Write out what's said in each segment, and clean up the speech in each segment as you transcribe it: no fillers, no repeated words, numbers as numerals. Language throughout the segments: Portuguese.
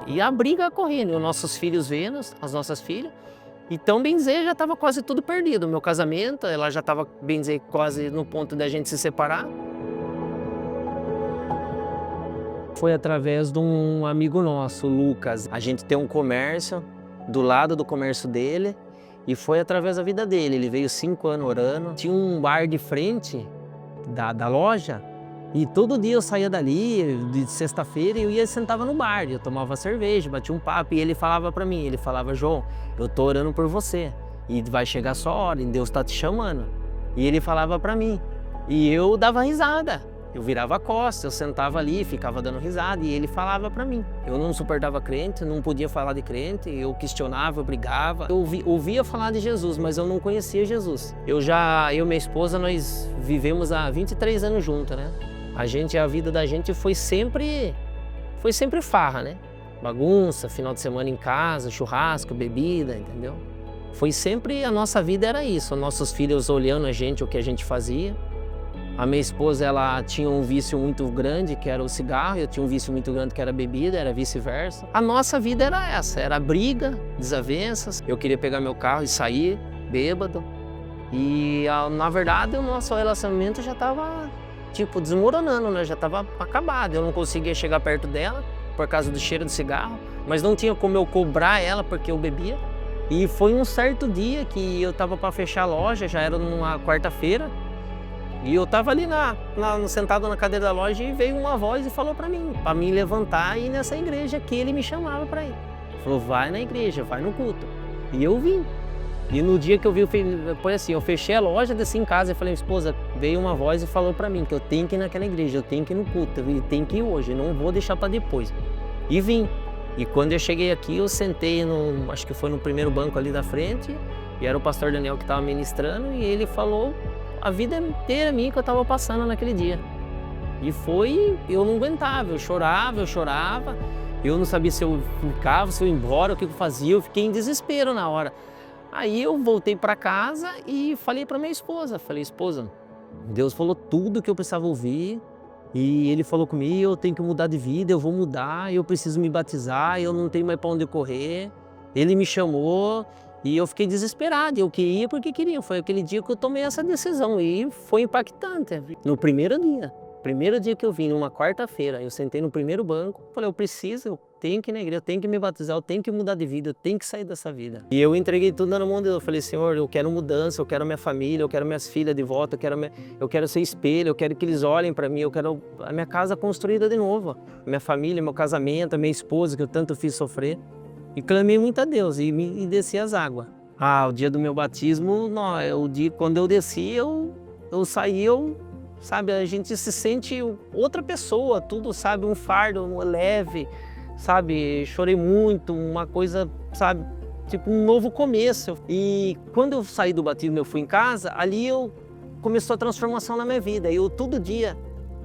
E a briga correndo, os nossos filhos vendo, as nossas filhas. Então, bem dizer, já estava quase tudo perdido. O meu casamento, ela já estava, bem dizer, quase no ponto da gente se separar. Foi através de um amigo nosso, o Lucas. A gente tem um comércio do lado do comércio dele e foi através da vida dele. Ele veio 5 anos orando. Tinha um bar de frente da loja e todo dia eu saía dali, de sexta-feira, e eu ia e sentava no bar. Eu tomava cerveja, batia um papo e ele falava para mim, ele falava: João, eu tô orando por você e vai chegar a sua hora, e Deus tá te chamando. E ele falava para mim e eu dava risada. Eu virava a costa, eu sentava ali, ficava dando risada e ele falava para mim. Eu não suportava crente, não podia falar de crente, eu questionava, eu brigava. Eu ouvia falar de Jesus, mas eu não conhecia Jesus. Eu e minha esposa, nós vivemos há 23 anos juntos, né? A vida da gente foi sempre farra, né? Bagunça, final de semana em casa, churrasco, bebida, entendeu? Foi sempre, a nossa vida era isso, nossos filhos olhando a gente, o que a gente fazia. A minha esposa, ela tinha um vício muito grande, que era o cigarro, eu tinha um vício muito grande, que era a bebida, era vice-versa. A nossa vida era essa, era briga, desavenças. Eu queria pegar meu carro e sair bêbado. E, na verdade, o nosso relacionamento já estava, tipo, desmoronando, né? Já estava acabado. Eu não conseguia chegar perto dela por causa do cheiro do cigarro, mas não tinha como eu cobrar ela porque eu bebia. E foi um certo dia que eu estava para fechar a loja, já era numa quarta-feira. E eu estava ali sentado na cadeira da loja e veio uma voz e falou para mim levantar e ir nessa igreja que ele me chamava para ir. Falou: vai na igreja, vai no culto. E eu vim. E no dia que eu vi, foi assim, eu fechei a loja, desci em casa e falei: esposa, veio uma voz e falou para mim que eu tenho que ir naquela igreja, eu tenho que ir no culto, eu tenho que ir hoje, não vou deixar para depois. E vim. E quando eu cheguei aqui, eu sentei acho que foi no primeiro banco ali da frente, e era o pastor Daniel que estava ministrando, e ele falou a vida inteira minha que eu estava passando naquele dia. E eu não aguentava, eu chorava, eu não sabia se eu ficava, se eu ia embora, o que eu fazia, eu fiquei em desespero na hora. Aí eu voltei para casa e falei para minha esposa, esposa, Deus falou tudo que eu precisava ouvir, e Ele falou comigo, eu tenho que mudar de vida, eu vou mudar, eu preciso me batizar, eu não tenho mais para onde correr, Ele me chamou. E eu fiquei desesperado, eu queria porque queria. Foi aquele dia que eu tomei essa decisão e foi impactante. No primeiro dia que eu vim, numa quarta-feira, eu sentei no primeiro banco, falei: eu tenho que ir na igreja, eu tenho que me batizar, eu tenho que mudar de vida, eu tenho que sair dessa vida. E eu entreguei tudo na mão de Deus, eu falei: Senhor, eu quero mudança, eu quero minha família, eu quero minhas filhas de volta, eu quero ser espelho, eu quero que eles olhem para mim, eu quero a minha casa construída de novo, minha família, meu casamento, a minha esposa que eu tanto fiz sofrer. E clamei muito a Deus e desci as águas. O dia do meu batismo, quando eu desci, eu saí, sabe, a gente se sente outra pessoa, tudo, sabe, um fardo leve, sabe, chorei muito, uma coisa, sabe, tipo um novo começo. E quando eu saí do batismo, eu fui em casa, ali começou a transformação na minha vida. Todo dia,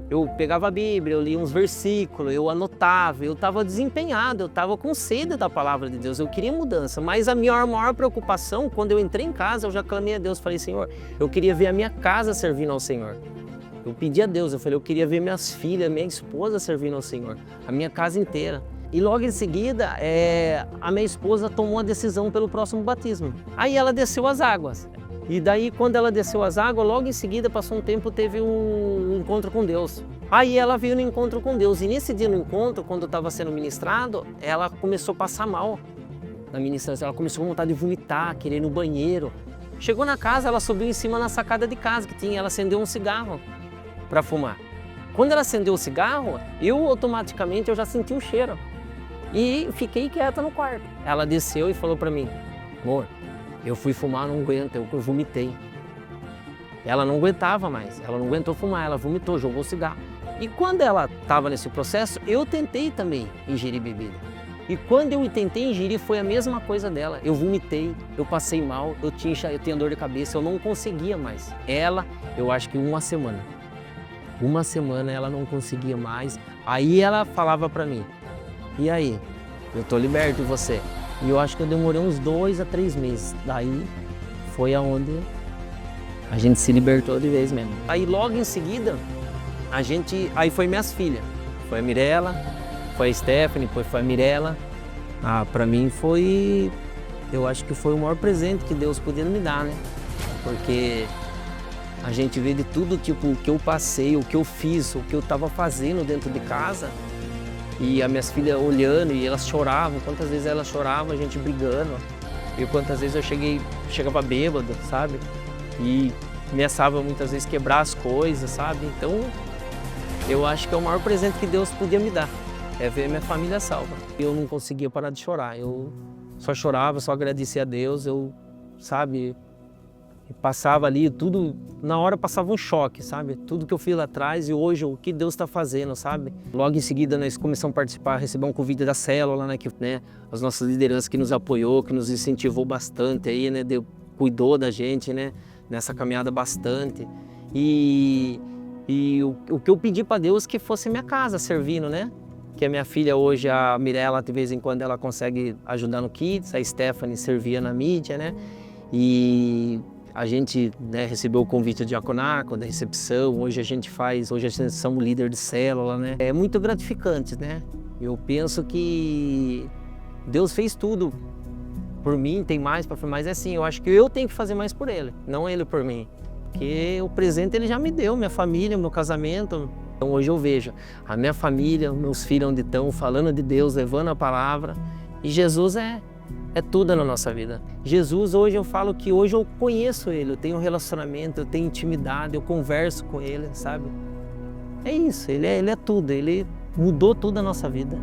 eu pegava a Bíblia, eu lia uns versículos, eu anotava, eu estava desempenhado, eu estava com sede da palavra de Deus, eu queria mudança. Mas a minha maior preocupação, quando eu entrei em casa, eu já clamei a Deus, falei: Senhor, eu queria ver a minha casa servindo ao Senhor. Eu pedi a Deus, eu queria ver minhas filhas, minha esposa servindo ao Senhor, a minha casa inteira. E logo em seguida, a minha esposa tomou a decisão pelo próximo batismo. Aí ela desceu as águas. E daí, quando ela desceu as águas, logo em seguida, passou um tempo, teve um encontro com Deus. Aí ela veio no encontro com Deus. E nesse dia no encontro, quando estava sendo ministrado, ela começou a passar mal na ministração. Ela começou com vontade de vomitar, querer ir no banheiro. Chegou na casa, ela subiu em cima na sacada de casa que tinha. Ela acendeu um cigarro para fumar. Quando ela acendeu o cigarro, automaticamente eu já senti o cheiro. E fiquei quieta no quarto. Ela desceu e falou para mim: amor, eu fui fumar, não aguento, eu vomitei. Ela não aguentava mais, ela não aguentou fumar, ela vomitou, jogou o cigarro. E quando ela estava nesse processo, eu tentei também ingerir bebida. E quando eu tentei ingerir, foi a mesma coisa dela. Eu vomitei, eu passei mal, eu tinha dor de cabeça, eu não conseguia mais. Ela, eu acho que uma semana ela não conseguia mais. Aí ela falava para mim: e aí, eu tô liberto de você. E eu acho que eu demorei uns 2 a 3 meses. Daí foi aonde a gente se libertou de vez mesmo. Aí logo em seguida, aí foi minhas filhas. Foi a Mirella, foi a Stephanie, depois foi a Mirella. Para mim eu acho que foi o maior presente que Deus podia me dar, né? Porque a gente vê de tudo, tipo, o que eu passei, o que eu fiz, o que eu estava fazendo dentro de casa. E as minhas filhas olhando e elas choravam, quantas vezes elas choravam, a gente brigando. E quantas vezes eu chegava bêbado, sabe? E ameaçava muitas vezes quebrar as coisas, sabe? Então, eu acho que é o maior presente que Deus podia me dar, é ver minha família salva. Eu não conseguia parar de chorar, eu só chorava, só agradecia a Deus, sabe? Passava ali, tudo, na hora passava um choque, sabe? Tudo que eu fiz lá atrás e hoje o que Deus está fazendo, sabe? Logo em seguida nós começamos a participar, receber um convite da célula, né? As nossas lideranças que nos apoiou, que nos incentivou bastante aí, né? Cuidou da gente, né? Nessa caminhada bastante. E o que eu pedi para Deus que fosse minha casa servindo, né? Que a minha filha hoje, a Mirella, de vez em quando ela consegue ajudar no Kids, a Stephanie servia na mídia, né? E a gente, né, recebeu o convite do diaconato, da recepção, hoje a gente somos líder de célula, né? É muito gratificante, né? Eu penso que Deus fez tudo por mim, tem mais para fazer, mas é assim, eu acho que eu tenho que fazer mais por Ele, não Ele por mim. Porque o presente Ele já me deu, minha família, meu casamento. Então hoje eu vejo a minha família, meus filhos onde estão, falando de Deus, levando a palavra. E Jesus é tudo na nossa vida. Jesus, hoje eu falo que hoje eu conheço Ele, eu tenho um relacionamento, eu tenho intimidade, eu converso com Ele, sabe? É isso, Ele é tudo, Ele mudou tudo a nossa vida.